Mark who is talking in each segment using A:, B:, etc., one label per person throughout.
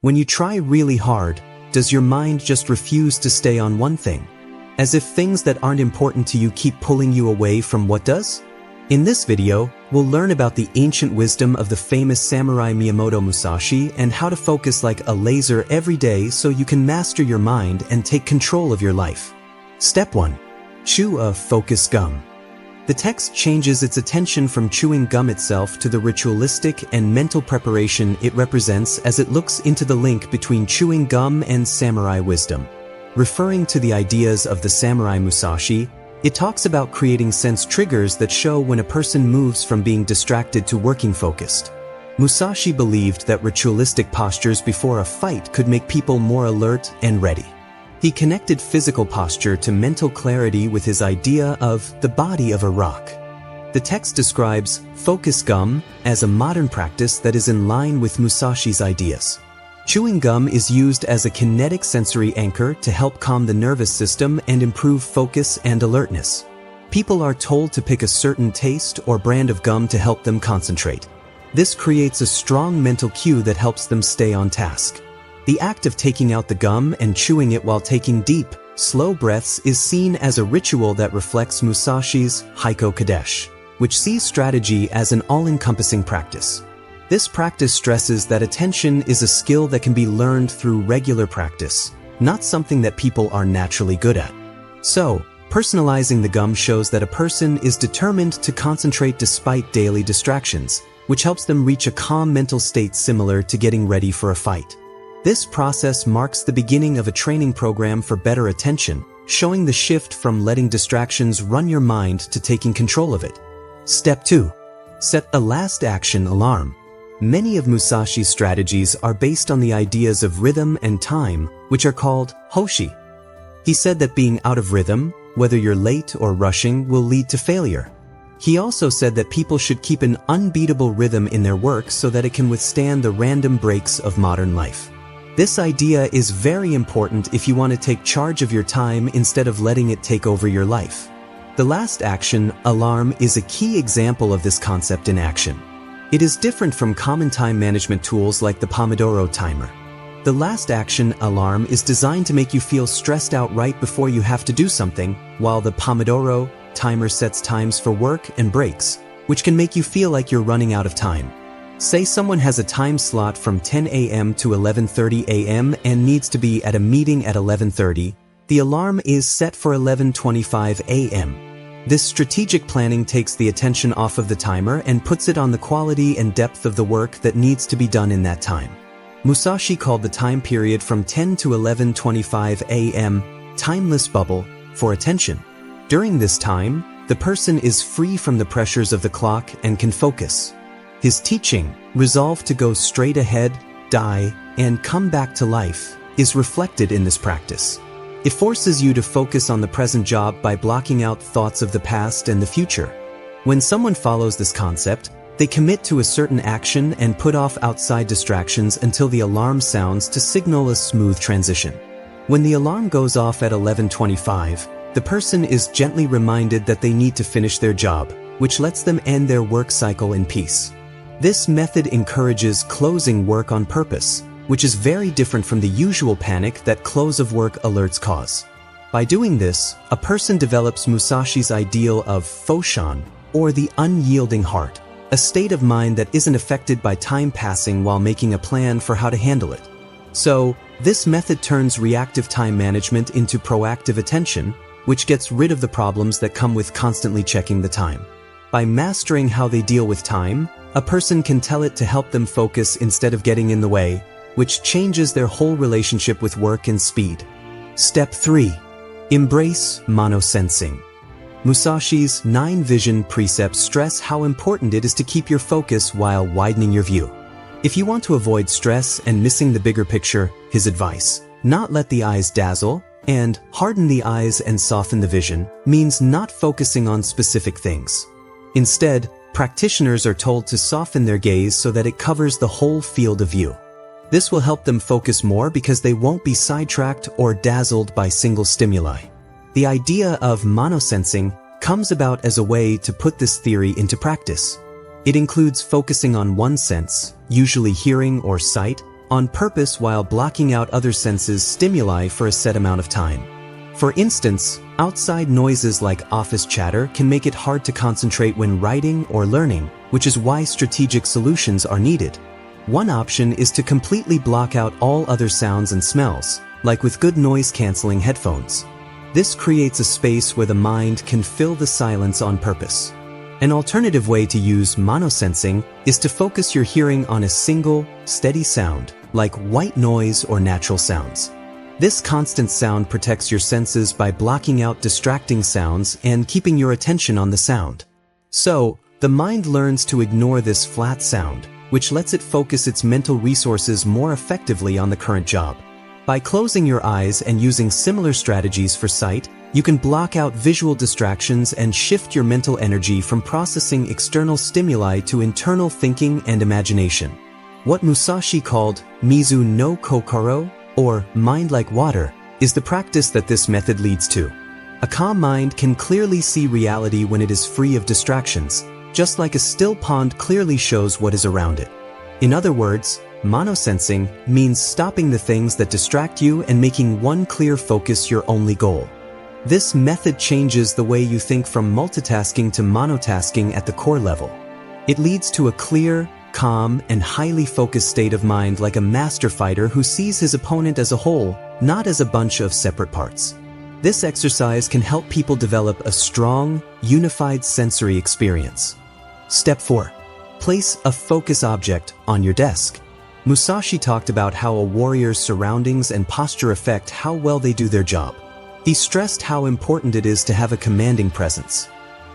A: When you try really hard, does your mind just refuse to stay on one thing? As if things that aren't important to you keep pulling you away from what does? In this video, we'll learn about the ancient wisdom of the famous samurai Miyamoto Musashi and how to focus like a laser every day so you can master your mind and take control of your life. Step 1. Chew a focus gum. The text changes its attention from chewing gum itself to the ritualistic and mental preparation it represents as it looks into the link between chewing gum and samurai wisdom. Referring to the ideas of the samurai Musashi, it talks about creating sense triggers that show when a person moves from being distracted to working focused. Musashi believed that ritualistic postures before a fight could make people more alert and ready. He connected physical posture to mental clarity with his idea of the body of a rock. The text describes focus gum as a modern practice that is in line with Musashi's ideas. Chewing gum is used as a kinetic sensory anchor to help calm the nervous system and improve focus and alertness. People are told to pick a certain taste or brand of gum to help them concentrate. This creates a strong mental cue that helps them stay on task. The act of taking out the gum and chewing it while taking deep, slow breaths is seen as a ritual that reflects Musashi's Heiko Kadesh, which sees strategy as an all-encompassing practice. This practice stresses that attention is a skill that can be learned through regular practice, not something that people are naturally good at. So, personalizing the gum shows that a person is determined to concentrate despite daily distractions, which helps them reach a calm mental state similar to getting ready for a fight. This process marks the beginning of a training program for better attention, showing the shift from letting distractions run your mind to taking control of it. Step 2. Set a last action alarm. Many of Musashi's strategies are based on the ideas of rhythm and time, which are called hoshi. He said that being out of rhythm, whether you're late or rushing, will lead to failure. He also said that people should keep an unbeatable rhythm in their work so that it can withstand the random breaks of modern life. This idea is very important if you want to take charge of your time instead of letting it take over your life. The last action alarm is a key example of this concept in action. It is different from common time management tools like the Pomodoro timer. The last action alarm is designed to make you feel stressed out right before you have to do something, while the Pomodoro timer sets times for work and breaks, which can make you feel like you're running out of time. Say someone has a time slot from 10 a.m. to 11:30 a.m. and needs to be at a meeting at 11:30. The alarm is set for 11:25 a.m. This strategic planning takes the attention off of the timer and puts it on the quality and depth of the work that needs to be done in that time. Musashi called the time period from 10 to 11:25 a.m. timeless bubble for attention. During this time, the person is free from the pressures of the clock and can focus. His teaching, resolve to go straight ahead, die, and come back to life, is reflected in this practice. It forces you to focus on the present job by blocking out thoughts of the past and the future. When someone follows this concept, they commit to a certain action and put off outside distractions until the alarm sounds to signal a smooth transition. When the alarm goes off at 11:25, the person is gently reminded that they need to finish their job, which lets them end their work cycle in peace. This method encourages closing work on purpose, which is very different from the usual panic that close of work alerts cause. By doing this, a person develops Musashi's ideal of foshan, or the unyielding heart, a state of mind that isn't affected by time passing while making a plan for how to handle it. So, this method turns reactive time management into proactive attention, which gets rid of the problems that come with constantly checking the time. By mastering how they deal with time, a person can tell it to help them focus instead of getting in the way, which changes their whole relationship with work and speed. Step 3. Embrace monosensing. Musashi's 9 vision precepts stress how important it is to keep your focus while widening your view. If you want to avoid stress and missing the bigger picture, his advice, not let the eyes dazzle, and harden the eyes and soften the vision, means not focusing on specific things. Instead, practitioners are told to soften their gaze so that it covers the whole field of view. This will help them focus more because they won't be sidetracked or dazzled by single stimuli. The idea of monosensing comes about as a way to put this theory into practice. It includes focusing on one sense, usually hearing or sight, on purpose while blocking out other senses' stimuli for a set amount of time. For instance, outside noises like office chatter can make it hard to concentrate when writing or learning, which is why strategic solutions are needed. One option is to completely block out all other sounds and smells, like with good noise-canceling headphones. This creates a space where the mind can fill the silence on purpose. An alternative way to use monosensing is to focus your hearing on a single, steady sound, like white noise or natural sounds. This constant sound protects your senses by blocking out distracting sounds and keeping your attention on the sound. So, the mind learns to ignore this flat sound, which lets it focus its mental resources more effectively on the current job. By closing your eyes and using similar strategies for sight, you can block out visual distractions and shift your mental energy from processing external stimuli to internal thinking and imagination. What Musashi called Mizu no Kokoro, or mind like water, is the practice that this method leads to. A calm mind can clearly see reality when it is free of distractions, just like a still pond clearly shows what is around it. In other words, monosensing means stopping the things that distract you and making one clear focus your only goal. This method changes the way you think from multitasking to monotasking at the core level. It leads to a clear, calm, and highly focused state of mind, like a master fighter who sees his opponent as a whole, not as a bunch of separate parts. This exercise can help people develop a strong, unified sensory experience. Step 4. Place a focus object on your desk. Musashi talked about how a warrior's surroundings and posture affect how well they do their job. He stressed how important it is to have a commanding presence.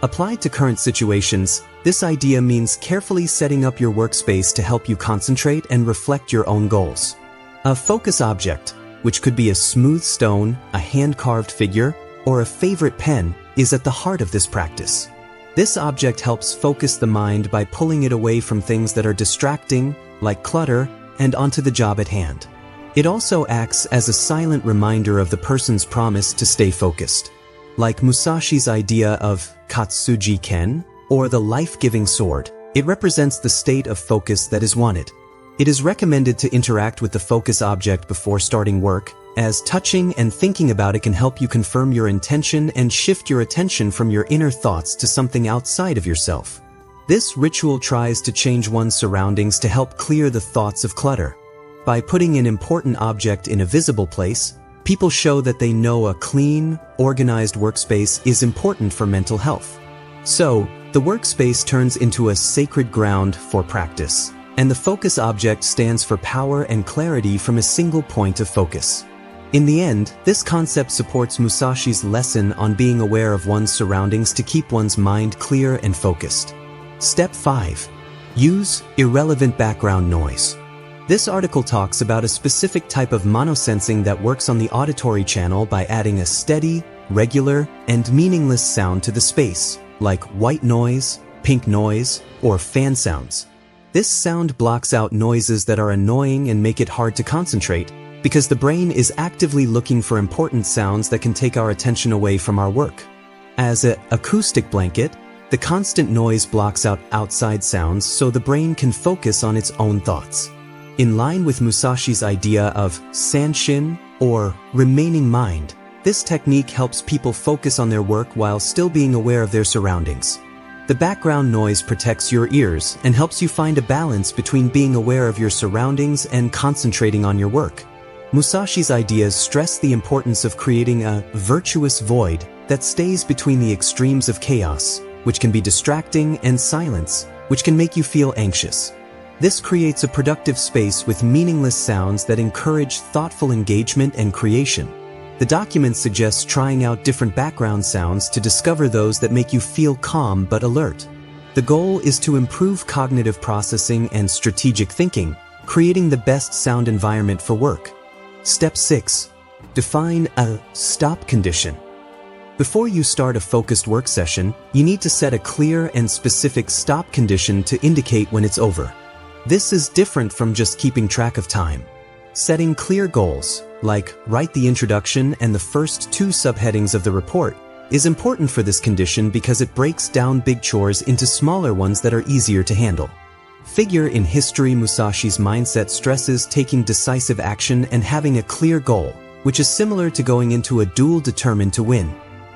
A: Applied to current situations, this idea means carefully setting up your workspace to help you concentrate and reflect your own goals. A focus object, which could be a smooth stone, a hand-carved figure, or a favorite pen, is at the heart of this practice. This object helps focus the mind by pulling it away from things that are distracting, like clutter, and onto the job at hand. It also acts as a silent reminder of the person's promise to stay focused. Like Musashi's idea of Katsuji Ken, or the life-giving sword, it represents the state of focus that is wanted. It is recommended to interact with the focus object before starting work, as touching and thinking about it can help you confirm your intention and shift your attention from your inner thoughts to something outside of yourself. This ritual tries to change one's surroundings to help clear the thoughts of clutter. By putting an important object in a visible place, people show that they know a clean, organized workspace is important for mental health. So, the workspace turns into a sacred ground for practice, and the focus object stands for power and clarity from a single point of focus. In the end, this concept supports Musashi's lesson on being aware of one's surroundings to keep one's mind clear and focused. Step 5. Use irrelevant background noise. This article talks about a specific type of monosensing that works on the auditory channel by adding a steady, regular, and meaningless sound to the space, like white noise, pink noise, or fan sounds. This sound blocks out noises that are annoying and make it hard to concentrate, because the brain is actively looking for important sounds that can take our attention away from our work. As an acoustic blanket, the constant noise blocks out outside sounds so the brain can focus on its own thoughts. In line with Musashi's idea of sanshin, or remaining mind, this technique helps people focus on their work while still being aware of their surroundings. The background noise protects your ears and helps you find a balance between being aware of your surroundings and concentrating on your work. Musashi's ideas stress the importance of creating a virtuous void that stays between the extremes of chaos, which can be distracting, and silence, which can make you feel anxious. This creates a productive space with meaningless sounds that encourage thoughtful engagement and creation. The document suggests trying out different background sounds to discover those that make you feel calm but alert. The goal is to improve cognitive processing and strategic thinking, creating the best sound environment for work. Step 6. Define a stop condition. Before you start a focused work session, you need to set a clear and specific stop condition to indicate when it's over. This is different from just keeping track of time. Setting clear goals, like write the introduction and the first 2 subheadings of the report, is important for this condition because it breaks down big chores into smaller ones that are easier to handle. Figure in history, Musashi's mindset stresses taking decisive action and having a clear goal, which is similar to going into a duel determined to win.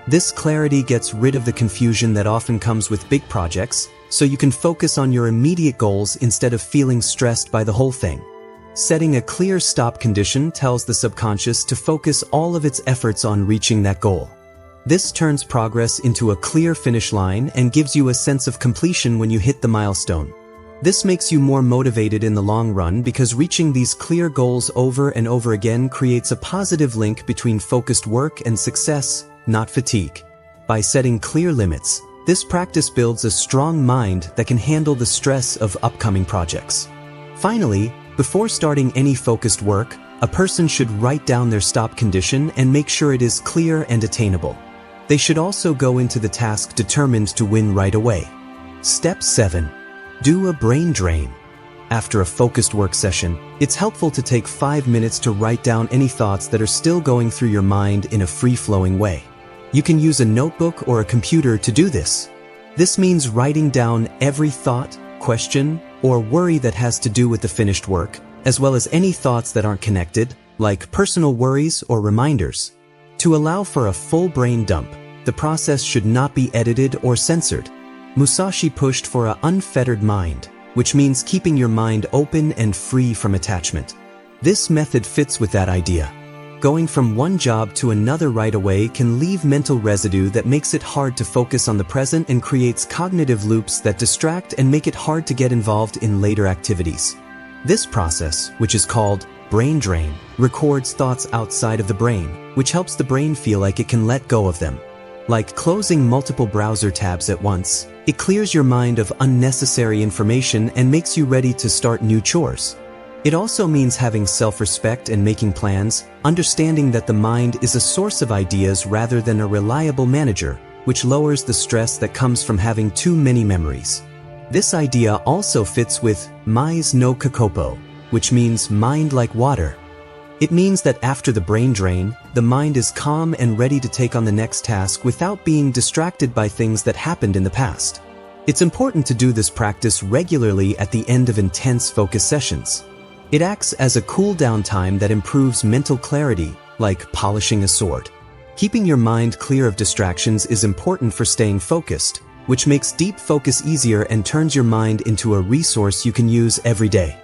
A: This clarity gets rid of the confusion that often comes with big projects, so you can focus on your immediate goals instead of feeling stressed by the whole thing. Setting a clear stop condition tells the subconscious to focus all of its efforts on reaching that goal. This turns progress into a clear finish line and gives you a sense of completion when you hit the milestone. This makes you more motivated in the long run because reaching these clear goals over and over again creates a positive link between focused work and success, not fatigue. By setting clear limits, this practice builds a strong mind that can handle the stress of upcoming projects. Finally, before starting any focused work, a person should write down their stop condition and make sure it is clear and attainable. They should also go into the task determined to win right away. Step 7. Do a brain drain. After a focused work session, it's helpful to take 5 minutes to write down any thoughts that are still going through your mind in a free-flowing way. You can use a notebook or a computer to do this. This means writing down every thought, question, or worry that has to do with the finished work, as well as any thoughts that aren't connected, like personal worries or reminders. To allow for a full brain dump, the process should not be edited or censored. Musashi pushed for an unfettered mind, which means keeping your mind open and free from attachment. This method fits with that idea. Going from one job to another right away can leave mental residue that makes it hard to focus on the present and creates cognitive loops that distract and make it hard to get involved in later activities. This process, which is called brain drain, records thoughts outside of the brain, which helps the brain feel like it can let go of them. Like closing multiple browser tabs at once, it clears your mind of unnecessary information and makes you ready to start new chores. It also means having self-respect and making plans, understanding that the mind is a source of ideas rather than a reliable manager, which lowers the stress that comes from having too many memories. This idea also fits with mais no kakopo, which means mind like water. It means that after the brain drain, the mind is calm and ready to take on the next task without being distracted by things that happened in the past. It's important to do this practice regularly at the end of intense focus sessions. It acts as a cool-down time that improves mental clarity, like polishing a sword. Keeping your mind clear of distractions is important for staying focused, which makes deep focus easier and turns your mind into a resource you can use every day.